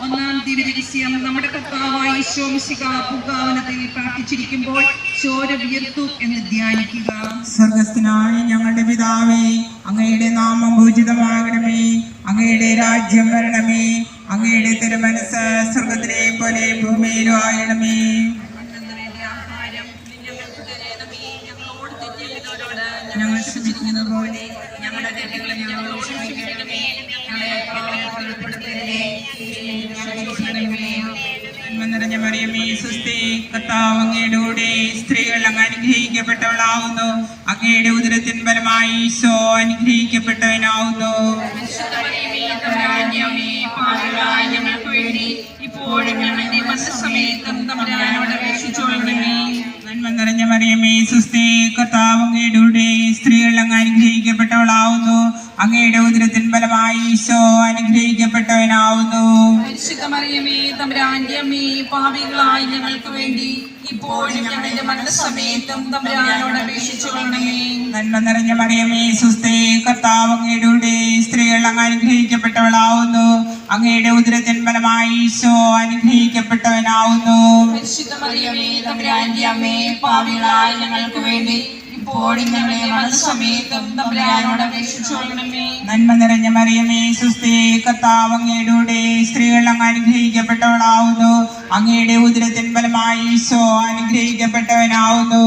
ഒന്നാം ദിവസം നമ്മുടെ കർത്താവായ ഈശോ മിശിഹാ പൂങ്കാവനത്തിൽ പ്രാർത്ഥിച്ചിരിക്കുമ്പോൾ ചോര വിയർത്തു എന്ന് ധ്യാനിക്കുക. സ്വർഗസ്ഥനായ ഞങ്ങളുടെ പിതാവേ, അങ്ങയുടെ നാമം പൂജിതമാകണമേ, അങ്ങയുടെ രാജ്യം വരണമേ, അങ്ങയുടെ തിരുമനസ് സ്വർഗത്തിലെ പോലെ ഭൂമിയിലും ആകണമേ. ഞങ്ങൾ ക്ഷമിക്കുന്ന പോലെ ഞങ്ങളുടെ തെറ്റുകളെ ഞങ്ങളോട് ക്ഷമിക്കണമേ, നിറഞ്ഞ മറിയമേ സ്വസ്തി, കർത്താവ് അങ്ങയുടെ കൂടെ സ്ത്രീകൾ അങ്ങ് അനുഗ്രഹിക്കപ്പെട്ടവളാവുന്നു, അങ്ങയുടെ ഉദരത്തിൻ ഫലമായി ഈശോ അനുഗ്രഹിക്കപ്പെട്ടവനാവുന്നു. ഇപ്പോഴും ഞങ്ങളുടെ മരണസമയത്തും തമ്പുരാനോട് അപേക്ഷിച്ചുകൊള്ളണമേ. നന്മ നിറഞ്ഞ മറിയമേ സ്വസ്തി, കർത്താവ് അങ്ങയുടെ കൂടെ സ്ത്രീകൾ അങ്ങ് അനുഗ്രഹിക്കപ്പെട്ടവളാവുന്നു, അങ്ങയുടെ ഉദരത്തിൻ ഫലമായി ഈശോ അനുഗ്രഹിക്കപ്പെട്ടവനാവുന്നു. മറിയമേ തമ്പുരാന്റെ അമ്മേ, പാപികളായ ഞങ്ങൾക്ക് വേണ്ടി ഇപ്പോഴും ഞങ്ങളുടെ മരണസമയത്തും തമ്പുരാനോട് അപേക്ഷിച്ചുകൊള്ളണമേ. നന്മ നിറഞ്ഞ മറിയമേ സ്വസ്തി, കർത്താവ് അങ്ങയുടെ കൂടെ സ്ത്രീകൾ അങ്ങ് അനുഗ്രഹിക്കപ്പെട്ടവളാവുന്നു, അങ്ങയുടെ ഉദരത്തിൻ ഫലമായി ഈശോ അനുഗ്രഹിക്കപ്പെട്ടവനാവുന്നു. മറിയമേ തമ്പുരാന്റെ അമ്മേ, പാപികളായ ഞങ്ങൾക്ക് വേണ്ടി ഇപ്പോഴും ഞങ്ങളുടെ മരണസമയത്തും തമ്പുരാനോട് അപേക്ഷിച്ചുകൊള്ളണമേ. നന്മ നിറഞ്ഞ മറിയമേ സ്വസ്തി, കർത്താവ് അങ്ങയുടെ കൂടെ സ്ത്രീകൾ അങ്ങ് അനുഗ്രഹിക്കപ്പെട്ടവളാവുന്നു, അങ്ങയുടെ ഉദരത്തിൻ ഫലമായി ഈശോ അനുഗ്രഹിക്കപ്പെട്ടവനാവുന്നു.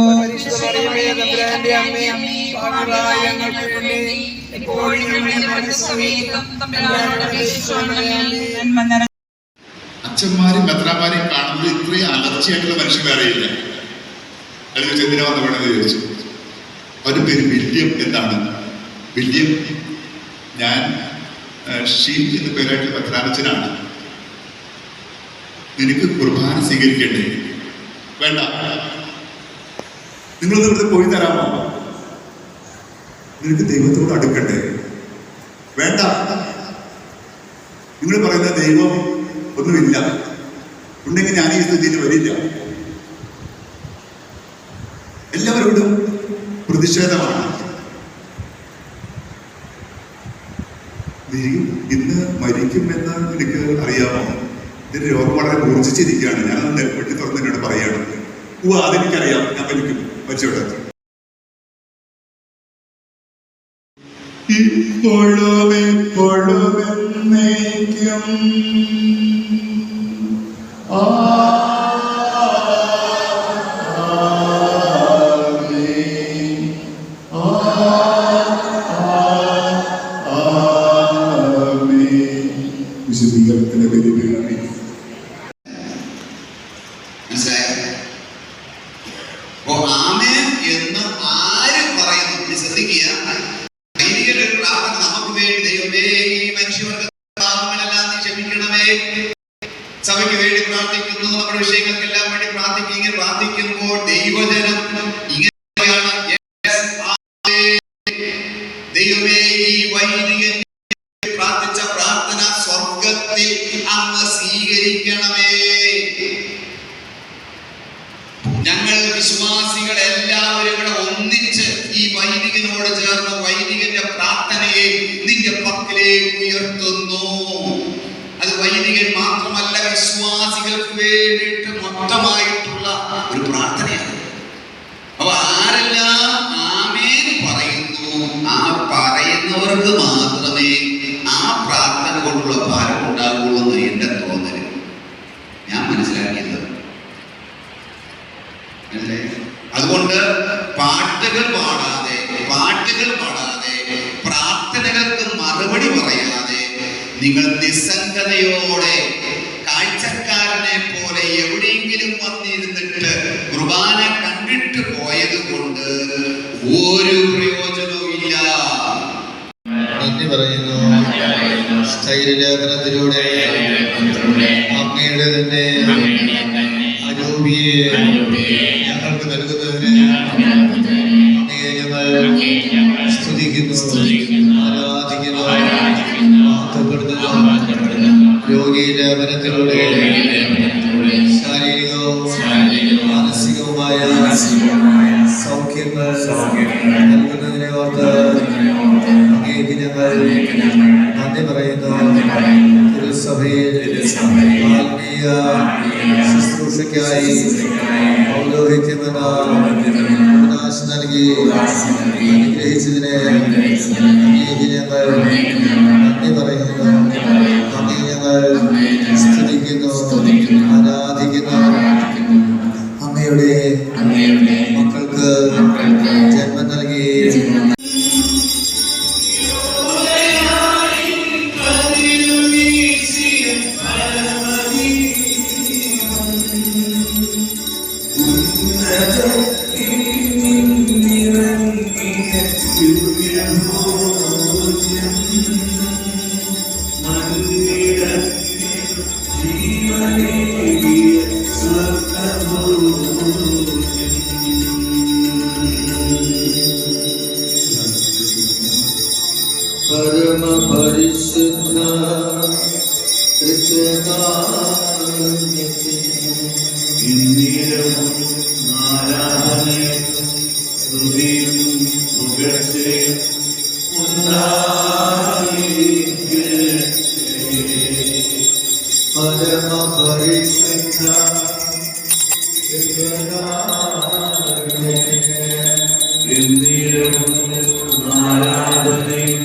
അച്ഛന്മാരും മെത്രാന്മാരെയും കാണുമ്പോൾ ഇത്രയും അലർച്ചയായിട്ടുള്ള മനുഷ്യൻ വേറെയില്ല. അല്ലെങ്കിൽ എന്തിനാ വന്ന വേണമെന്ന് ചോദിച്ചു. അവരുടെ പേര് വില്യം എന്നാണ്. വില്യം, ഞാൻ ഷീൻ എന്ന പേരായിട്ടുള്ള മെത്രാനച്ഛനാണ്. നിനക്ക് കുർബാന സ്വീകരിക്കണ്ടേ? വേണ്ട, നിങ്ങളത് ഇവിടുത്തെ പോയി തരാമോ? നിനക്ക് ദൈവത്തോട് അടുക്കണ്ടേ? വേണ്ട, നിങ്ങൾ പറയുന്ന ദൈവം ഒന്നുമില്ല, ഉണ്ടെങ്കിൽ ഞാൻ ഈ സ്ഥിതിയിൽ വരില്ല. എല്ലാവരോടും പ്രതിഷേധമാണ്. നീ ഇന്ന് മരിക്കുമെന്ന് എനിക്ക് അറിയാമോ? ഇതിന്റെ രോഗം വളരെ മൂർച്ഛിച്ചിരിക്കുകയാണ്. ഞാനത് വെട്ടി തുറന്ന് എന്നോട് പറയാണ്. അതെനിക്കറിയാം, ഞാൻ മരിച്ചോട്ടെ. ഇപ്പോഴും എപ്പോഴും എന്നേക്കും വിശദീകരണത്തിന്റെ പേര് ആമേൻ എന്ന് ആര് പറയുന്നു ശ്രദ്ധിക്കുക. നമുക്ക് വേണ്ടി ദൈവമേ ഈ മനുഷ്യവർഗമെല്ലാം നീ ക്ഷമിക്കണമേ. സഭയ്ക്ക് വേണ്ടി പ്രാർത്ഥിക്കുന്നു, നമ്മുടെ വിഷയങ്ങൾക്കെല്ലാം വേണ്ടി പ്രാർത്ഥിക്കുക. ഇങ്ങനെ പ്രാർത്ഥിക്കുമ്പോൾ ദൈവജനം ഇങ്ങനെയാണ്, ദൈവമേ ഈ വൈദികൻ പ്രാർത്ഥിച്ച പ്രാർത്ഥന സ്വർഗത്തിൽ അങ്ങ് സ്വീകരിക്കണമേ. ഞങ്ങൾ വിശ്വാസികൾ എല്ലാവരും ഇവിടെ ഒന്നിച്ച് ഈ വൈദികനോട് ചേർന്ന് വൈദികന്റെ പ്രാർത്ഥനയെ നിന്റെ പക്കലേക്ക് ഉയർത്തുന്നു. അത് വൈദികൻ മാത്രമല്ല, വിശ്വാസികൾക്ക് വേണ്ടിയിട്ട് മൊത്തമായിട്ടുള്ള ഒരു പ്രാർത്ഥനയാണ്. അപ്പൊ ആരെല്ലാം ആമേൻ പറയുന്നു, ആ പറയുന്നവർക്ക് മാത്രമേ ആ പ്രാർത്ഥന കൊണ്ടുള്ള ഭാരം ഉണ്ടാകുള്ളൂ എന്ന് എന്റെ തോന്നല്. ഞാൻ മനസ്സിലാക്കിയത് അതുകൊണ്ട് പാട്ടുകൾ പാടാതെ പ്രാർത്ഥനകൾക്ക് മറുപടി പറയാതെ നിങ്ങൾ നിസ്സംഗതയോടെ കാഴ്ചക്കാരനെ പോലെ എവിടെയെങ്കിലും വന്നിരുന്നിട്ട് കുർബാന കണ്ടിട്ട് പോയത് കൊണ്ട് ഒരു പ്രയോജനവും ഇല്ല. നന്ദി പറയുന്നു. സ്ഥൈര്യലേഖനത്തിലൂടെ അങ്ങയുടെ തന്നെ അരൂപിയെ ഞങ്ങൾക്ക് നൽകുന്നതിന് അങ്ങയെ ഞങ്ങൾ സ്തുതിക്കുന്നു, ആരാധിക്കുന്നു, മഹത്വപ്പെടുത്തുന്നു. രോഗീലേഖനത്തിലൂടെ ശാരീരികവും മാനസികവുമായ സൗഖ്യങ്ങൾ നൽകുന്നതിനെ ഓർത്ത് അങ്ങേക്ക് ഞങ്ങൾ നന്ദി പറയുന്നു. തിരുസഭയിൽ ആത്മീയ ശുശ്രൂഷയ്ക്കായി പൗരോഹിത്യമെന്ന അവകാശം നൽകി അനുഗ്രഹിച്ചതിനെ അങ്ങേക്ക് ഞങ്ങൾ നന്ദി പറയുന്നു. അങ്ങേ ഞങ്ങൾ സ്തുതിക്കുന്നു, ആരാധിക്കുന്നു. അങ്ങയുടെ മക്കൾക്ക് ജന്മം നൽകി പരമ പരിശുദ്ധ പരമ പരിശുദ്ധ ആരാധനയും